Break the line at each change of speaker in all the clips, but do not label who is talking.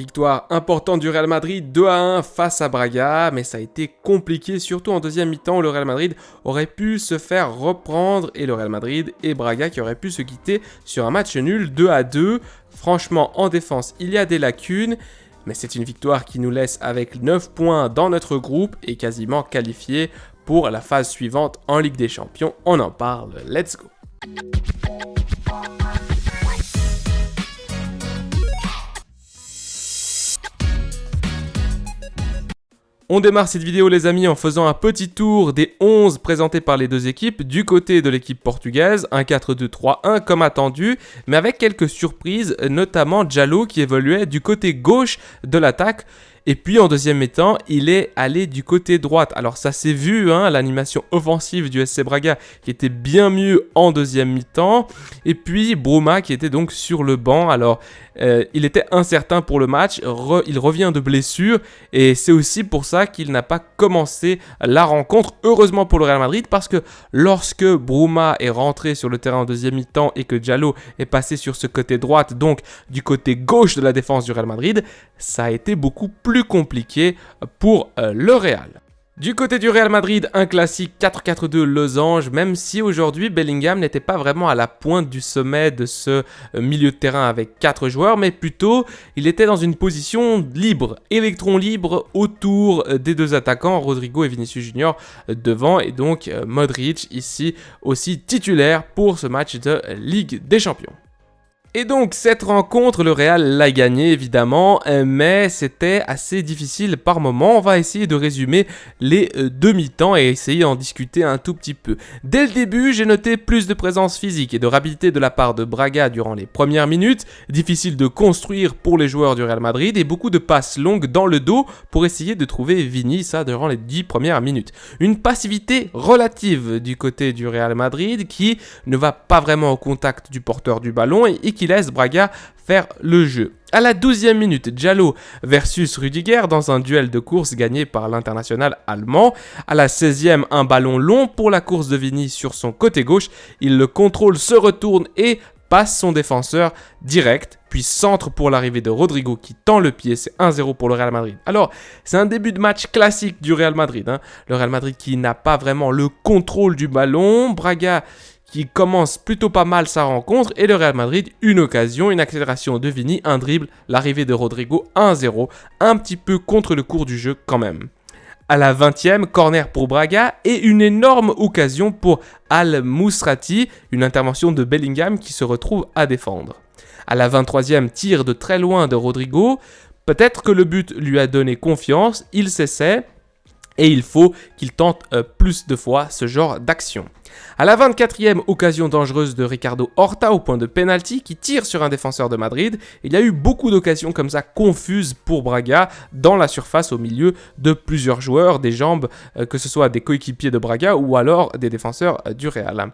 Victoire importante du Real Madrid 2-1 face à Braga, mais ça a été compliqué, surtout en deuxième mi-temps où le Real Madrid aurait pu se faire reprendre et le Real Madrid et Braga qui auraient pu se quitter sur un match nul 2-2. Franchement, en défense, il y a des lacunes, mais c'est une victoire qui nous laisse avec 9 points dans notre groupe et quasiment qualifié pour la phase suivante en Ligue des Champions. On en parle, let's go! On démarre cette vidéo les amis en faisant un petit tour des 11 présentés par les deux équipes du côté de l'équipe portugaise, un 4-2-3-1 comme attendu, mais avec quelques surprises, notamment Djaló qui évoluait du côté gauche de l'attaque. Et puis en deuxième mi-temps, il est allé du côté droite. Alors ça s'est vu, l'animation offensive du SC Braga qui était bien mieux en deuxième mi-temps. Et puis Bruma qui était donc sur le banc. Alors il était incertain pour le match, il revient de blessure et c'est aussi pour ça qu'il n'a pas commencé la rencontre. Heureusement pour le Real Madrid parce que lorsque Bruma est rentré sur le terrain en deuxième mi-temps et que Djaló est passé sur ce côté droite, donc du côté gauche de la défense du Real Madrid, ça a été beaucoup plus compliqué pour le Real. Du côté du Real Madrid, un classique 4-4-2 losange, même si aujourd'hui Bellingham n'était pas vraiment à la pointe du sommet de ce milieu de terrain avec 4 joueurs, mais plutôt il était dans une position libre, électron libre autour des deux attaquants, Rodrigo et Vinicius Junior devant, et donc Modric ici aussi titulaire pour ce match de Ligue des Champions. Et donc cette rencontre, le Real l'a gagnée évidemment, mais c'était assez difficile par moment. On va essayer de résumer les demi-temps et essayer d'en discuter un tout petit peu. Dès le début, j'ai noté plus de présence physique et de rapidité de la part de Braga durant les premières minutes. Difficile de construire pour les joueurs du Real Madrid et beaucoup de passes longues dans le dos pour essayer de trouver Vini, ça durant les 10 premières minutes. Une passivité relative du côté du Real Madrid qui ne va pas vraiment au contact du porteur du ballon et qui laisse Braga faire le jeu. À la 12e minute, Djaló versus Rudiger dans un duel de course gagné par l'international allemand. À la 16e, un ballon long pour la course de Vini sur son côté gauche. Il le contrôle, se retourne et passe son défenseur direct. Puis centre pour l'arrivée de Rodrigo qui tend le pied. C'est 1-0 pour le Real Madrid. Alors, c'est un début de match classique du Real Madrid. Le Real Madrid qui n'a pas vraiment le contrôle du ballon. Braga qui commence plutôt pas mal sa rencontre, et le Real Madrid, une occasion, une accélération de Vini, un dribble, l'arrivée de Rodrigo, 1-0, un petit peu contre le cours du jeu quand même. À la 20e, corner pour Braga et une énorme occasion pour Al Musrati, une intervention de Bellingham qui se retrouve à défendre. À la 23e, tir de très loin de Rodrigo, peut-être que le but lui a donné confiance, il s'essaie, et il faut qu'il tente plus de fois ce genre d'action. À la 24e, occasion dangereuse de Ricardo Horta au point de penalty qui tire sur un défenseur de Madrid. Il y a eu beaucoup d'occasions comme ça confuses pour Braga dans la surface au milieu de plusieurs joueurs, des jambes, que ce soit des coéquipiers de Braga ou alors des défenseurs du Real.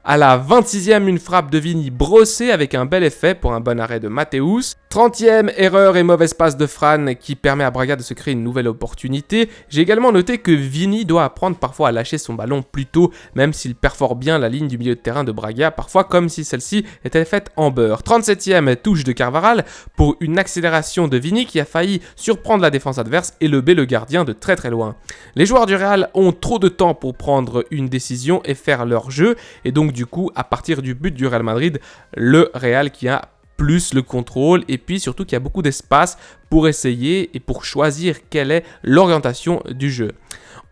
À la 26e, une frappe de Vini brossée avec un bel effet pour un bon arrêt de Mateus. 30e, erreur et mauvaise passe de Fran qui permet à Braga de se créer une nouvelle opportunité. J'ai également noté que Vini doit apprendre parfois à lâcher son ballon plus tôt, même s'il perfore bien la ligne du milieu de terrain de Braga, parfois comme si celle-ci était faite en beurre. 37e, touche de Carvajal pour une accélération de Vini qui a failli surprendre la défense adverse et lever le gardien de très très loin. Les joueurs du Real ont trop de temps pour prendre une décision et faire leur jeu, et donc du coup, à partir du but du Real Madrid, le Real qui a plus le contrôle et puis surtout qu'il y a beaucoup d'espace pour essayer et pour choisir quelle est l'orientation du jeu.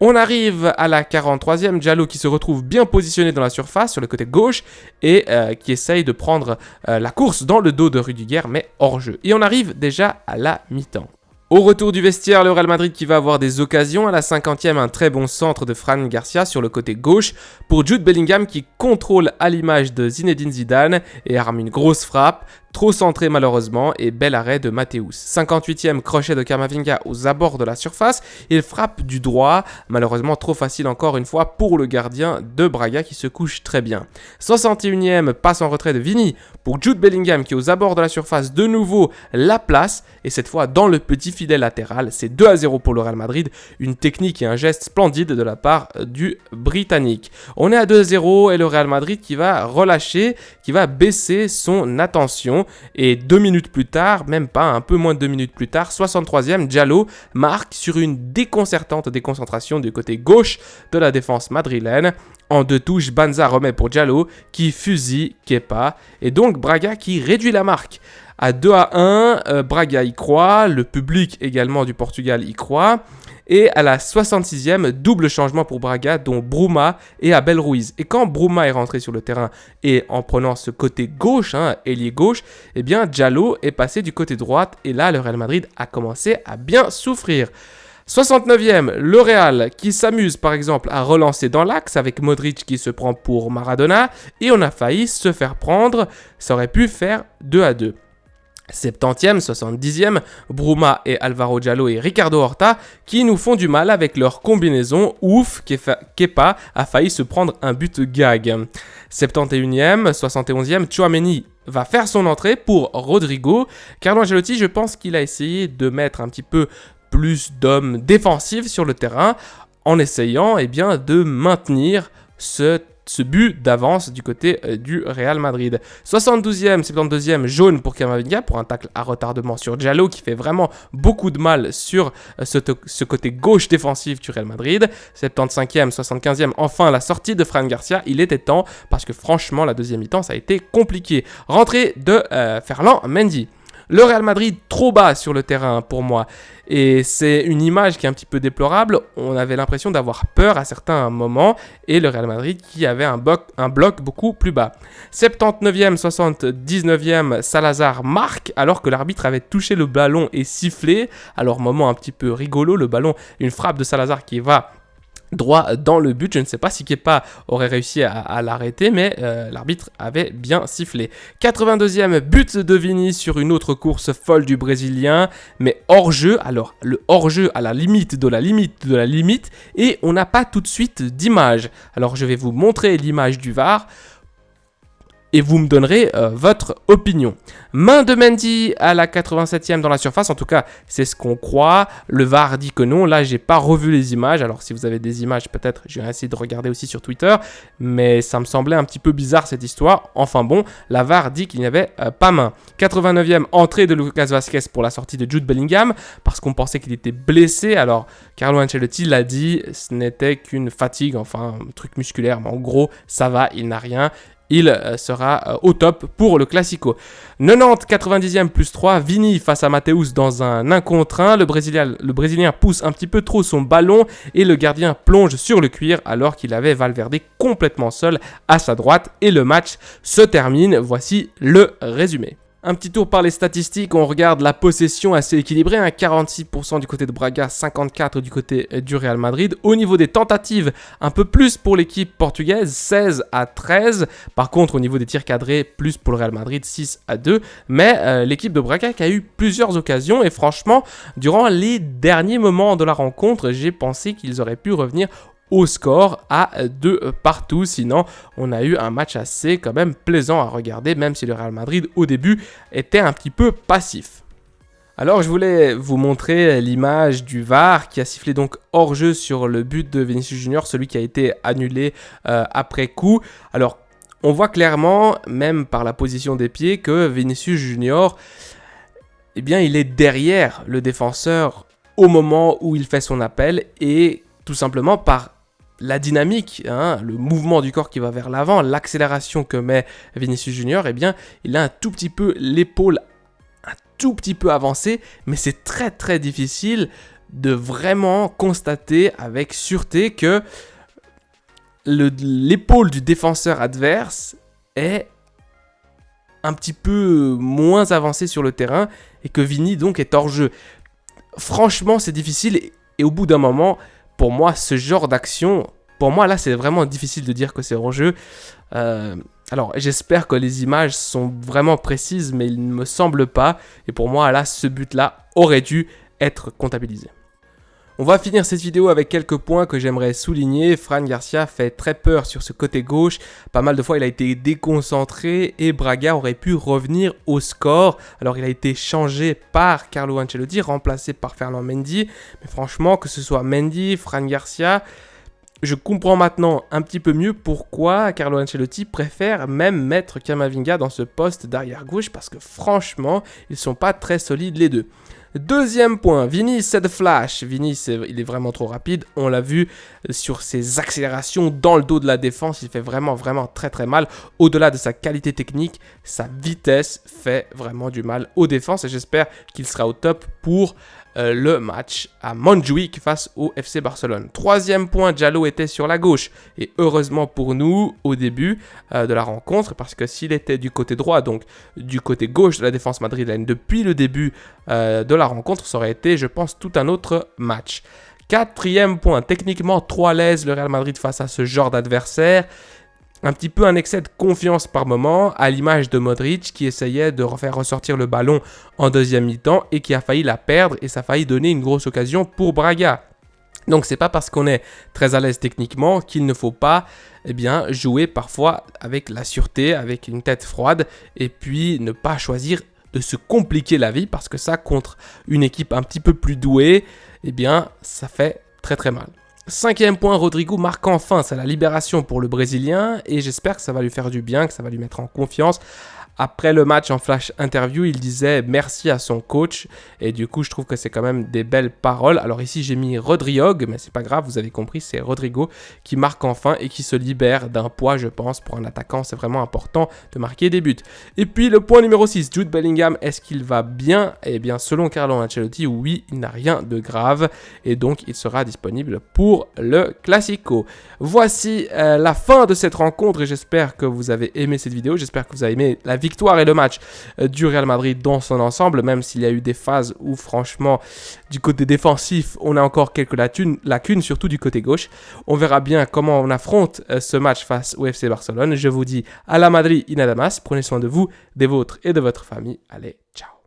On arrive à la 43e, Djaló qui se retrouve bien positionné dans la surface sur le côté gauche et qui essaye de prendre la course dans le dos de Rudiger mais hors jeu. Et on arrive déjà à la mi-temps. Au retour du vestiaire, le Real Madrid qui va avoir des occasions. À la 50e, un très bon centre de Fran Garcia sur le côté gauche pour Jude Bellingham qui contrôle à l'image de Zinedine Zidane et arme une grosse frappe. Trop centré malheureusement et bel arrêt de Mateus. 58e, crochet de Camavinga aux abords de la surface. Il frappe du droit, malheureusement trop facile encore une fois pour le gardien de Braga qui se couche très bien. 61e, passe en retrait de Vini pour Jude Bellingham qui aux abords de la surface de nouveau la place et cette fois dans le petit filet latéral. C'est 2-0 pour le Real Madrid, une technique et un geste splendide de la part du Britannique. On est à 2-0 et le Real Madrid qui va relâcher, qui va baisser son attention. ballon. Et 2 minutes plus tard, même pas, un peu moins de 2 minutes plus tard, 63e, Diallo marque sur une déconcertante déconcentration du côté gauche de la défense madrilène. En 2 touches, Banza remet pour Diallo qui fusille Kepa. Et donc Braga qui réduit la marque. À 2-1, Braga y croit, le public également du Portugal y croit. Et à la 66e, double changement pour Braga, dont Bruma et Abel Ruiz. Et quand Bruma est rentré sur le terrain et en prenant ce côté gauche, ailier gauche, eh bien Diallo est passé du côté droite. Et là, le Real Madrid a commencé à bien souffrir. 69e, le Real qui s'amuse par exemple à relancer dans l'axe avec Modric qui se prend pour Maradona. Et on a failli se faire prendre, ça aurait pu faire 2-2. 70e, 70e, Bruma et Alvaro Diallo et Ricardo Horta qui nous font du mal avec leur combinaison. Ouf, Kepa a failli se prendre un but gag. 71e, 71e, Tchouaméni va faire son entrée pour Rodrigo. Carlo Ancelotti, je pense qu'il a essayé de mettre un petit peu plus d'hommes défensifs sur le terrain en essayant de maintenir ce but d'avance du côté du Real Madrid. 72e, 72e, jaune pour Camavinga pour un tacle à retardement sur Diallo qui fait vraiment beaucoup de mal sur ce côté gauche défensif du Real Madrid. 75e, 75e, enfin la sortie de Fran Garcia. Il était temps parce que franchement la deuxième mi-temps ça a été compliqué. Rentrée de Ferland Mendy. Le Real Madrid trop bas sur le terrain pour moi. Et c'est une image qui est un petit peu déplorable. On avait l'impression d'avoir peur à certains moments. Et le Real Madrid qui avait un bloc beaucoup plus bas. 79e, 79e, Salazar marque alors que l'arbitre avait touché le ballon et sifflé. Alors moment un petit peu rigolo, le ballon, une frappe de Salazar qui va droit dans le but. Je ne sais pas si Kepa aurait réussi à l'arrêter, mais l'arbitre avait bien sifflé. 82e, but de Vini sur une autre course folle du Brésilien, mais hors-jeu. Alors, le hors-jeu à la limite de la limite de la limite, et on n'a pas tout de suite d'image. Alors, je vais vous montrer l'image du VAR. Et vous me donnerez votre opinion. Main de Mendy à la 87e dans la surface. En tout cas, c'est ce qu'on croit. Le VAR dit que non. Là, j'ai pas revu les images. Alors, si vous avez des images, peut-être, je vais essayer de regarder aussi sur Twitter. Mais ça me semblait un petit peu bizarre, cette histoire. Enfin bon, la VAR dit qu'il n'y avait pas main. 89e, entrée de Lucas Vazquez pour la sortie de Jude Bellingham. Parce qu'on pensait qu'il était blessé. Alors, Carlo Ancelotti l'a dit. Ce n'était qu'une fatigue, enfin, un truc musculaire. Mais en gros, ça va, il n'a rien. Il sera au top pour le Classico. 90, 90e plus 3, Vini face à Mateus dans un 1 contre 1. Le Brésilien pousse un petit peu trop son ballon et le gardien plonge sur le cuir alors qu'il avait Valverde complètement seul à sa droite. Et le match se termine. Voici le résumé. Un petit tour par les statistiques, on regarde la possession assez équilibrée, 46% du côté de Braga, 54% du côté du Real Madrid. Au niveau des tentatives, un peu plus pour l'équipe portugaise, 16-13. Par contre, au niveau des tirs cadrés, plus pour le Real Madrid, 6-2. Mais l'équipe de Braga qui a eu plusieurs occasions et franchement, durant les derniers moments de la rencontre, j'ai pensé qu'ils auraient pu revenir au score à 2 partout. Sinon, on a eu un match assez quand même plaisant à regarder, même si le Real Madrid au début était un petit peu passif. Alors, je voulais vous montrer l'image du VAR qui a sifflé donc hors-jeu sur le but de Vinicius Junior, celui qui a été annulé après coup. Alors, on voit clairement, même par la position des pieds, que Vinicius Junior, eh bien, il est derrière le défenseur au moment où il fait son appel et tout simplement par la dynamique, le mouvement du corps qui va vers l'avant, l'accélération que met Vinicius Junior, eh bien, il a un tout petit peu l'épaule un tout petit peu avancée, mais c'est très très difficile de vraiment constater avec sûreté que l'épaule du défenseur adverse est un petit peu moins avancée sur le terrain et que Vini donc est hors jeu. Franchement, c'est difficile et au bout d'un moment, pour moi, ce genre d'action, pour moi, là, c'est vraiment difficile de dire que c'est hors-jeu. Alors, j'espère que les images sont vraiment précises, mais il ne me semble pas. Et pour moi, là, ce but-là aurait dû être comptabilisé. On va finir cette vidéo avec quelques points que j'aimerais souligner. Fran Garcia fait très peur sur ce côté gauche. Pas mal de fois, il a été déconcentré et Braga aurait pu revenir au score. Alors, il a été changé par Carlo Ancelotti, remplacé par Ferland Mendy. Mais franchement, que ce soit Mendy, Fran Garcia, je comprends maintenant un petit peu mieux pourquoi Carlo Ancelotti préfère même mettre Camavinga dans ce poste d'arrière gauche parce que franchement, ils sont pas très solides les deux. Deuxième point, Vini c'est de flash. Vini, il est vraiment trop rapide. On l'a vu sur ses accélérations dans le dos de la défense. Il fait vraiment très très mal. Au-delà de sa qualité technique, sa vitesse fait vraiment du mal aux défenses. Et j'espère qu'il sera au top pour le match à Montjuïc face au FC Barcelone. Troisième point, Diallo était sur la gauche. Et heureusement pour nous, au début de la rencontre, parce que s'il était du côté droit, donc du côté gauche de la défense madrilène, depuis le début de la rencontre, ça aurait été, je pense, tout un autre match. Quatrième point, techniquement trop à l'aise le Real Madrid face à ce genre d'adversaire. Un petit peu un excès de confiance par moment, à l'image de Modric qui essayait de faire ressortir le ballon en deuxième mi-temps et qui a failli la perdre et ça a failli donner une grosse occasion pour Braga. Donc c'est pas parce qu'on est très à l'aise techniquement qu'il ne faut pas jouer parfois avec la sûreté, avec une tête froide et puis ne pas choisir de se compliquer la vie parce que ça contre une équipe un petit peu plus douée, ça fait très très mal. Cinquième point, Rodrigo marque enfin, c'est la libération pour le Brésilien et j'espère que ça va lui faire du bien, que ça va lui mettre en confiance. Après le match en flash interview, il disait merci à son coach et du coup je trouve que c'est quand même des belles paroles. Alors ici j'ai mis Rodrigo, mais c'est pas grave, vous avez compris, c'est Rodrigo qui marque enfin et qui se libère d'un poids, je pense, pour un attaquant. C'est vraiment important de marquer des buts. Et puis le point numéro 6, Jude Bellingham, est-ce qu'il va bien? Eh bien selon Carlo Ancelotti, oui, il n'a rien de grave et donc il sera disponible pour le Classico. Voici la fin de cette rencontre et j'espère que vous avez aimé cette vidéo, j'espère que vous avez aimé la victoire et le match du Real Madrid dans son ensemble, même s'il y a eu des phases où franchement du côté défensif on a encore quelques lacunes, surtout du côté gauche. On verra bien comment on affronte ce match face au FC Barcelone. Je vous dis à la Madrid y nada más, prenez soin de vous, des vôtres et de votre famille. Allez, ciao.